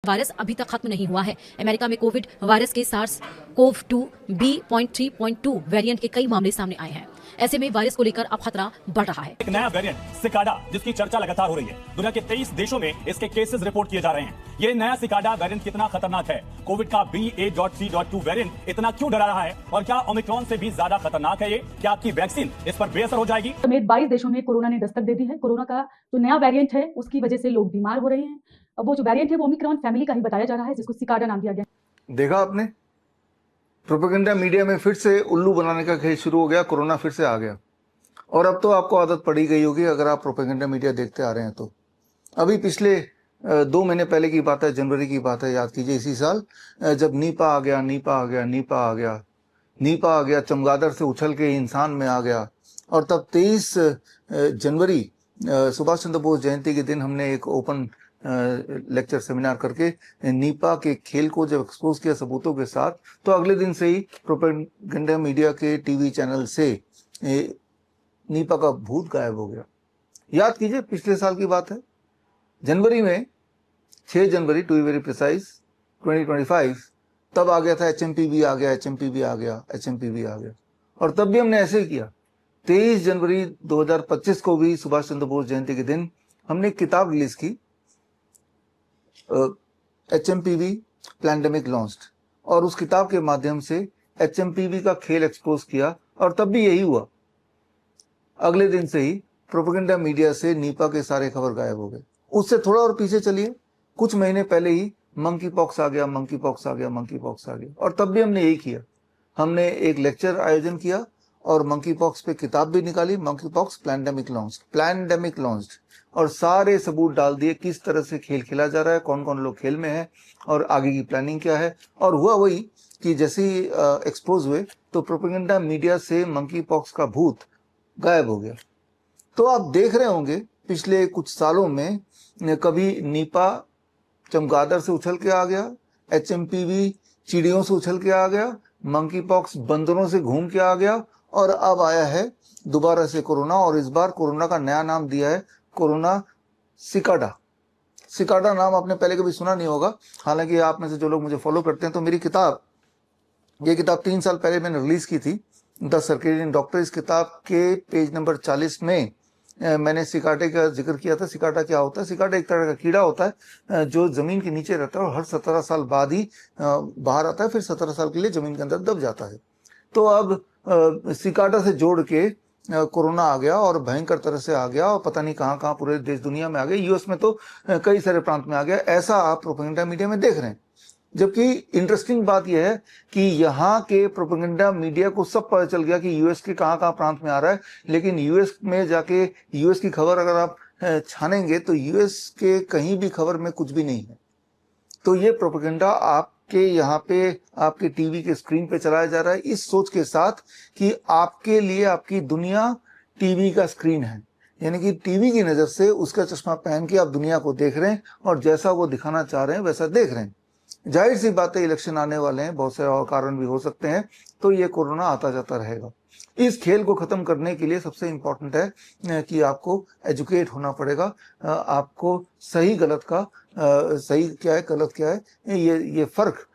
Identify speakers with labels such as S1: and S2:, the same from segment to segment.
S1: Virus अभी तक खत्म नहीं हुआ है। अमेरिका में कोविड वायरस के SARS-CoV-2 B.3.2 वेरिएंट के कई मामले सामने आए हैं। ऐसे में वायरस को लेकर अब खतरा बढ़ रहा है।
S2: एक नया वेरिएंट सिकाडा, जिसकी चर्चा लगातार हो रही है। दुनिया के 23 देशों में इसके केसेस रिपोर्ट किए जा रहे हैं। ये नया सिकाडा वेरिएंट कितना खतरनाक है? कोविड का BA.3.2 वेरिएंट इतना क्यों डरा रहा है? और क्या ओमिक्रॉन से भी ज्यादा खतरनाक है ये? क्या आपकी वैक्सीन इस पर बेअसर हो जाएगी?
S3: समेत 22 देशों में कोरोना ने दस्तक दे दी है। कोरोना का जो नया वेरिएंट है उसकी वजह से लोग बीमार हो रहे हैं। अब वो जो वेरिएंट है वो ओमिक्रॉन फैमिली का ही बताया जा रहा है, जिसको सिकाडा नाम दिया गया।
S4: देखा आपने, प्रोपेगेंडा मीडिया में फिर से उल्लू बनाने का खेल शुरू हो गया। कोरोना फिर से आ गया और अब तो आपको आदत पड़ी गई होगी अगर आप प्रोपेगेंडा मीडिया देखते आ रहे हैं तो। अभी पिछले 2 महीने पहले की बात है, जनवरी की बात है, याद कीजिए, इसी साल जब नीपा आ गया, चमगादड़ से उछल के इंसान में आ गया। और तब 23 जनवरी सुभाष चंद्र बोस जयंती के दिन हमने एक ओपन लेक्चर सेमिनार करके नीपा के खेल को जब एक्सपोज किया सबूतों के साथ, तो अगले दिन से ही प्रोपेगेंडा मीडिया के टीवी चैनल से नीपा का भूत गायब हो गया। याद कीजिए, पिछले साल की बात है, जनवरी में 6 जनवरी टू बी वेरी प्रिसाइज 2025, तब आ गया था HMPV आ गया। और तब भी हमने ऐसे ही किया। 23 जनवरी 2025 को भी सुभाष चंद्र बोस जयंती के दिन हमने एक किताब रिलीज की, HMPV पैंडेमिक लॉन्च्ड, और उस किताब के माध्यम से HMPV का खेल एक्सपोज किया। और तब भी यही हुआ, अगले दिन से ही प्रोपेगेंडा मीडिया से नीपा के सारे खबर गायब हो गए। उससे थोड़ा और पीछे चलिए, कुछ महीने पहले ही मंकी पॉक्स आ गया। और तब भी हमने यही किया, हमने एक लेक्चर आयोजन किया और मंकी पॉक्स पे किताब भी निकाली, मंकी पॉक्स पैंडेमिक लॉन्च्ड, और सारे सबूत डाल दिए किस तरह से खेल खेला जा रहा है, कौन कौन लोग खेल में है और आगे की प्लानिंग क्या है। और हुआ वही कि जैसे ही एक्सपोज हुए तो प्रोपेगेंडा मीडिया से मंकी पॉक्स का भूत गायब हो गया। तो आप देख रहे होंगे पिछले कुछ सालों में कभी नीपा चमगादड़ से उछल के आ गया, HMPV चिड़ियों से उछल के आ गया, मंकी पॉक्स बंदरों से घूम के आ गया, और अब आया है दोबारा से कोरोना। और इस बार कोरोना का नया नाम दिया है कोरोना सिकाडा नाम आपने पहले कभी सुना नहीं होगा। हालांकि आप में से जो लोग मुझे फॉलो करते हैं तो मेरी ये किताब 3 साल पहले मैंने रिलीज की थी, द सर्केडियन डॉक्टर। इस किताब के पेज नंबर 40 में मैंने सिकाडे का जिक्र किया था। सिकाडा क्या होता है? सिकाडा एक तरह का कीड़ा होता है जो जमीन के नीचे रहता है और हर 17 साल बाद ही बाहर आता है, फिर 17 साल के लिए जमीन के अंदर दब जाता है। तो अब सिकाडा से जोड़ के कोरोना आ गया और भयंकर तरह से आ गया, और पता नहीं कहाँ कहाँ पूरे देश दुनिया में आ गया, यूएस में तो कई सारे प्रांत में आ गया। ऐसा आप प्रोपेगेंडा मीडिया में देख रहे हैं। जबकि इंटरेस्टिंग बात यह है कि यहाँ के प्रोपेगेंडा मीडिया को सब पता चल गया कि यूएस के कहाँ कहाँ प्रांत में आ रहा है, लेकिन यूएस में जाके यूएस की खबर अगर आप छानेंगे तो यूएस के कहीं भी खबर में कुछ भी नहीं है। तो ये प्रोपेगेंडा आपके यहाँ पे आपके टीवी के स्क्रीन पे चलाया जा रहा है, इस सोच के साथ कि आपके लिए आपकी दुनिया टीवी का स्क्रीन है, यानी कि टीवी की नज़र से उसका चश्मा पहन के आप दुनिया को देख रहे हैं और जैसा वो दिखाना चाह रहे हैं वैसा देख रहे हैं। जाहिर सी बात है, इलेक्शन आने वाले हैं, बहुत सारे और कारण भी हो सकते हैं, तो ये कोरोना आता जाता रहेगा। इस खेल को खत्म करने के लिए सबसे इम्पोर्टेंट है कि आपको एजुकेट होना पड़ेगा। आपको सही गलत का सही क्या है गलत क्या है ये फर्क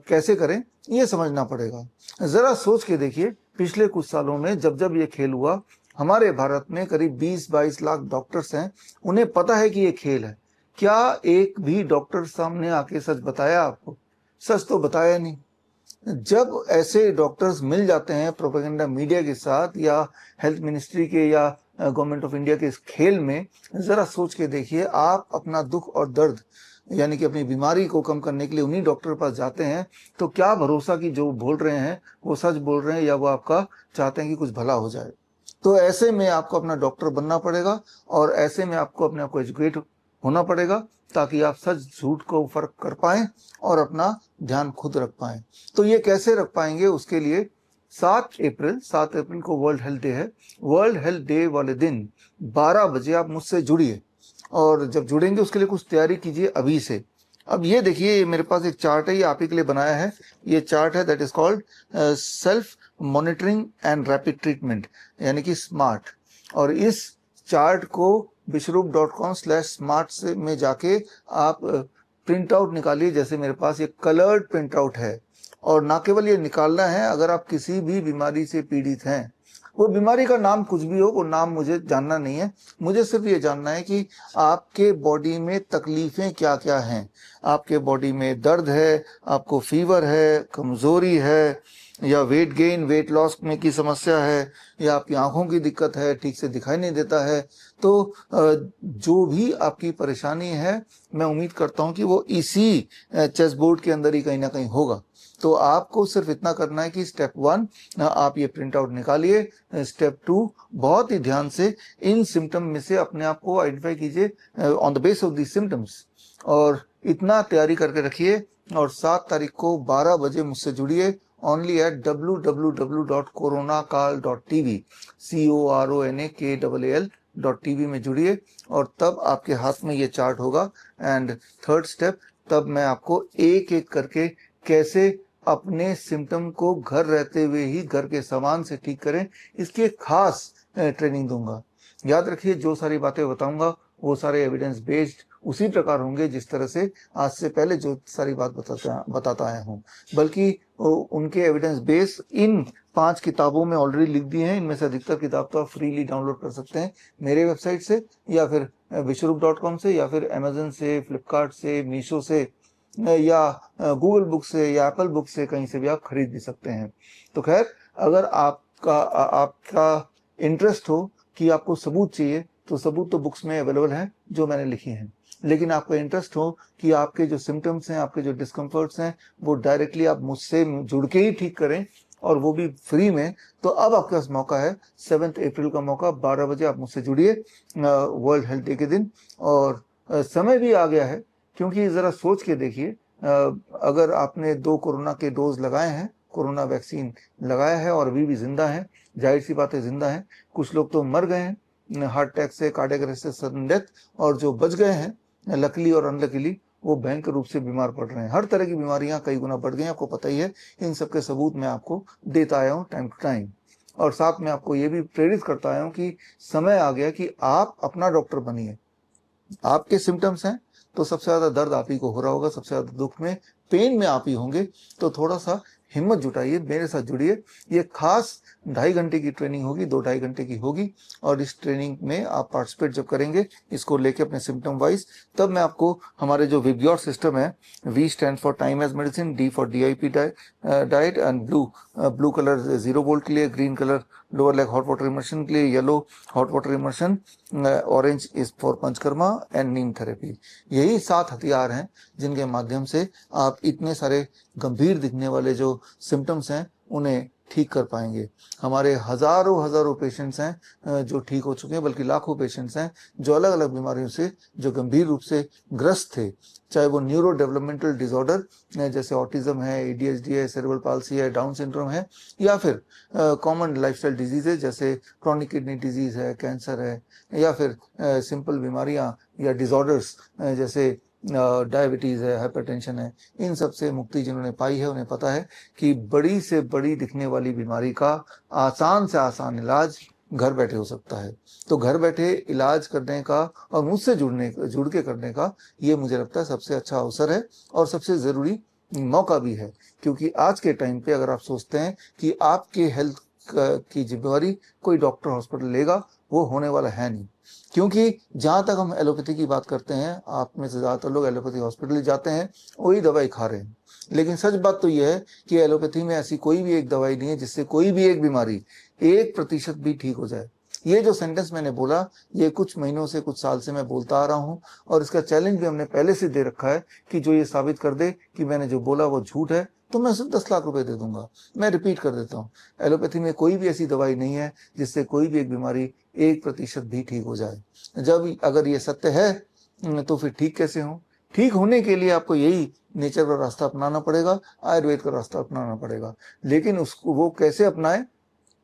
S4: कैसे करें ये समझना पड़ेगा। जरा सोच के देखिए, पिछले कुछ सालों में जब जब ये खेल हुआ, हमारे भारत में करीब 20-22 लाख डॉक्टर्स हैं, उन्हें पता है कि ये खेल है। क्या एक भी डॉक्टर सामने आके सच बताया आपको? सच तो बताया नहीं। जब ऐसे डॉक्टर्स मिल जाते हैं प्रोपेगेंडा मीडिया के साथ या हेल्थ मिनिस्ट्री के या गवर्नमेंट ऑफ इंडिया के इस खेल में, जरा सोच के देखिए, आप अपना दुख और दर्द यानी कि अपनी बीमारी को कम करने के लिए उन्हीं डॉक्टर के पास जाते हैं, तो क्या भरोसा कि जो बोल रहे हैं वो सच बोल रहे हैं या वो आपका चाहते हैं कि कुछ भला हो जाए। तो ऐसे में आपको अपना डॉक्टर बनना पड़ेगा और ऐसे में आपको अपने आप को एजुकेट होना पड़ेगा ताकि आप सच झूठ को फर्क कर पाएं और अपना ध्यान खुद रख पाएं। तो ये कैसे रख पाएंगे, उसके लिए 7 अप्रैल को वर्ल्ड हेल्थ डे है। वर्ल्ड हेल्थ डे वाले दिन 12 बजे आप मुझसे जुड़िए, और जब जुड़ेंगे उसके लिए कुछ तैयारी कीजिए अभी से। अब ये देखिए, मेरे पास एक चार्ट है, ये आप ही के लिए बनाया है। ये चार्ट है that is called self monitoring and rapid treatment, यानी कि स्मार्ट। और इस चार्ट को विश्वरूप.com/smart में जाके आप प्रिंट आउट निकालिए। जैसे मेरे पास ये कलर्ड प्रिंट आउट है, और ना केवल ये निकालना है, अगर आप किसी भी बीमारी से पीड़ित हैं, वो बीमारी का नाम कुछ भी हो, वो नाम मुझे जानना नहीं है, मुझे सिर्फ ये जानना है कि आपके बॉडी में तकलीफें क्या क्या हैं। आपके बॉडी में दर्द है, आपको फीवर है, कमजोरी है, या वेट गेन वेट लॉस में की समस्या है, या आपकी आंखों की दिक्कत है, ठीक से दिखाई नहीं देता है, तो जो भी आपकी परेशानी है, मैं उम्मीद करता हूं कि वो इसी चेस बोर्ड के अंदर ही कहीं ना कहीं होगा। तो आपको सिर्फ इतना करना है कि स्टेप 1 आप ये प्रिंट आउट निकालिए, स्टेप 2 बहुत ही ध्यान से इन सिम्टम में से अपने आप को आइडेंटिफाई कीजिए on the base of the symptoms, और इतना तैयारी करके रखिए। और 7 तारीख को 12 बजे मुझसे जुड़िए only at www.coronakal.tv CORONAKAL.tv में जुड़िए, और तब आपके हाथ में ये चार्ट होगा। एंड थर्ड स्टेप, तब मैं आपको एक एक करके कैसे अपने सिम्टम को घर रहते हुए ही घर के सामान से ठीक करें, इसकी एक खास ट्रेनिंग दूंगा। याद रखिए, जो सारी बातें बताऊंगा वो सारे एविडेंस बेस्ड उसी प्रकार होंगे जिस तरह से आज से पहले जो सारी बात बताता आया हूँ, बल्कि उनके एविडेंस बेस इन 5 किताबों में ऑलरेडी लिख दिए हैं। इनमें से अधिकतर किताब तो आप फ्रीली डाउनलोड कर सकते हैं मेरे वेबसाइट से, या फिर विश्वरूप.com से, या फिर अमेजन से, फ्लिपकार्ट से, मीशो से, या गूगल बुक से, या एप्पल बुक से, कहीं से भी आप खरीद भी सकते हैं। तो खैर, अगर आपका इंटरेस्ट हो कि आपको सबूत चाहिए, तो सबूत तो बुक्स में अवेलेबल हैं जो मैंने लिखी हैं, लेकिन आपको इंटरेस्ट हो कि आपके जो सिम्टम्स हैं, आपके जो डिस्कम्फर्ट्स हैं, वो डायरेक्टली आप मुझसे जुड़ के ही ठीक करें, और वो भी फ्री में, तो अब आपके पास मौका है। 7 अप्रैल का मौका, 12 बजे आप मुझसे जुड़िए वर्ल्ड हेल्थ डे के दिन। और समय भी आ गया है, क्योंकि ज़रा सोच के देखिए, अगर आपने 2 कोरोना के डोज लगाए हैं, कोरोना वैक्सीन लगाया है और अभी भी जिंदा है, जाहिर सी बात है जिंदा है। कुछ लोग तो मर गए हैं हार्ट अटैक से, कार्डियक अरेस्ट से, सडन डेथ, और जो बच गए हैं लकीली और अनलकीली, वो भयंकर रूप से बीमार पड़ रहे हैं। हर तरह की बीमारियां कई गुना बढ़ गई हैं, आपको पता ही है। इन सब के सबूत मैं आपको देता आया हूँ टाइम टू टाइम, और साथ में आपको ये भी प्रेरित करता आया हूँ कि समय आ गया कि आप अपना डॉक्टर बनिए। आपके सिम्टम्स हैं तो सबसे ज्यादा दर्द आप ही को हो रहा होगा, सबसे ज्यादा दुख में, पेन में आप ही होंगे, तो थोड़ा सा हिम्मत जुटाइए, मेरे साथ जुड़िए। ये खास 2.5 घंटे की ट्रेनिंग होगी, 2-2.5 घंटे की होगी, और इस ट्रेनिंग में आप पार्टिसिपेट जब करेंगे इसको लेके अपने सिम्टम वाइज, तब मैं आपको हमारे जो विब्योर सिस्टम है, V stand for time as medicine, D for DIP diet, and blue colour 0 volt के लिए, green colour lower leg hot water immersion के लिए, yellow hot water immersion, orange is for panchakarma, and neem therapy. यही 7 हथियार हैं जिनके माध्यम से आप इतने सारे गंभीर दिखने वाले जो सिम्टम्स हैं उन्हें ठीक कर पाएंगे। हमारे हजारों पेशेंट्स हैं जो ठीक हो चुके हैं, बल्कि लाखों पेशेंट्स हैं जो अलग अलग बीमारियों से जो गंभीर रूप से ग्रस्त थे, चाहे वो न्यूरो डेवलपमेंटल डिसऑर्डर जैसे ऑटिज्म है, ADHD है, सेरेब्रल पाल्सी है, डाउन सिंड्रोम है, या फिर कॉमन लाइफस्टाइल डिजीजेज जैसे क्रॉनिक किडनी डिजीज है, कैंसर है, या फिर सिंपल बीमारियां या डिसऑर्डर्स जैसे डायबिटीज़ है, हाइपरटेंशन है। इन सब से मुक्ति जिन्होंने पाई है उन्हें पता है कि बड़ी से बड़ी दिखने वाली बीमारी का आसान से आसान इलाज घर बैठे हो सकता है। तो घर बैठे इलाज करने का और मुझसे जुड़ के करने का ये मुझे लगता है सबसे अच्छा अवसर है और सबसे ज़रूरी मौका भी है, क्योंकि आज के टाइम पे अगर आप सोचते हैं कि आपके हेल्थ की जिम्मेवारी कोई डॉक्टर हॉस्पिटल लेगा, वो होने वाला है नहीं। क्योंकि जहाँ तक हम एलोपैथी की बात करते हैं, आप में से ज़्यादातर लोग एलोपैथी हॉस्पिटल जाते हैं, वही दवाई खा रहे हैं। लेकिन सच बात तो यह है कि एलोपैथी में ऐसी कोई भी एक दवाई नहीं है जिससे कोई भी एक बीमारी 1% भी ठीक हो जाए। ये जो सेंटेंस मैंने बोला, ये कुछ महीनों से, कुछ साल से मैं बोलता आ रहा हूँ, और इसका चैलेंज भी हमने पहले से दे रखा है कि जो ये साबित कर दे कि मैंने जो बोला वो झूठ है, तो मैं सिर्फ 10 लाख रुपए दे दूंगा। मैं रिपीट कर देता हूँ, एलोपैथी में कोई भी ऐसी दवाई नहीं है जिससे कोई भी एक बीमारी 1% भी ठीक हो जाए। जब अगर ये सत्य है तो फिर ठीक कैसे हो? ठीक होने के लिए आपको यही नेचर का रास्ता अपनाना पड़ेगा, आयुर्वेद का रास्ता अपनाना पड़ेगा। लेकिन उसको वो कैसे अपनाएं,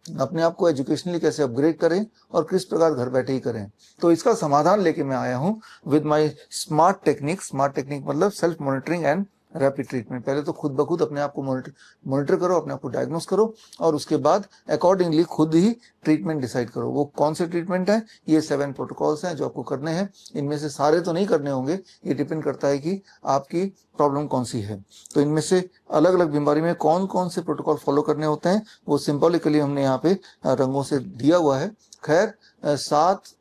S4: अपने आप को एजुकेशनली कैसे अपग्रेड करें और किस प्रकार घर बैठे ही करें, तो इसका समाधान लेके मैं आया हूँ with my smart technique. Smart technique मतलब self monitoring and rapid treatment. पहले तो खुद ब खुद अपने आप को मॉनिटर करो, अपने आप को डायग्नोस करो और उसके बाद अकॉर्डिंगली खुद ही ट्रीटमेंट डिसाइड करो। वो कौन से ट्रीटमेंट है, ये 7 प्रोटोकॉल्स हैं जो आपको करने हैं। इनमें से सारे तो नहीं करने होंगे, ये डिपेंड करता है कि आपकी प्रॉब्लम कौन सी है। तो इनमें से अलग अलग बीमारी में कौन कौन से प्रोटोकॉल फॉलो करने होते हैं वो सिंबॉलिकली हमने यहाँ पे रंगों से दिया हुआ है। खैर 7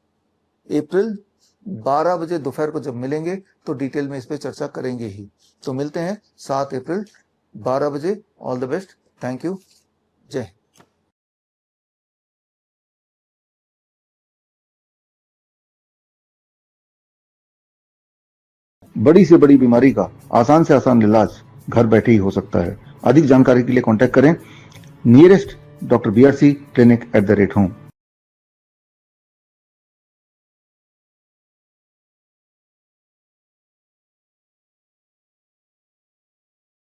S4: अप्रैल 12 बजे दोपहर को जब मिलेंगे तो डिटेल में इस पे चर्चा करेंगे ही। तो मिलते हैं 7 अप्रैल 12 बजे। All the best, thank you, जय हिंद। बड़ी से बड़ी बीमारी का आसान से आसान इलाज घर बैठे ही हो सकता है। अधिक जानकारी के लिए कांटेक्ट करें nearest doctor BRC clinic @home।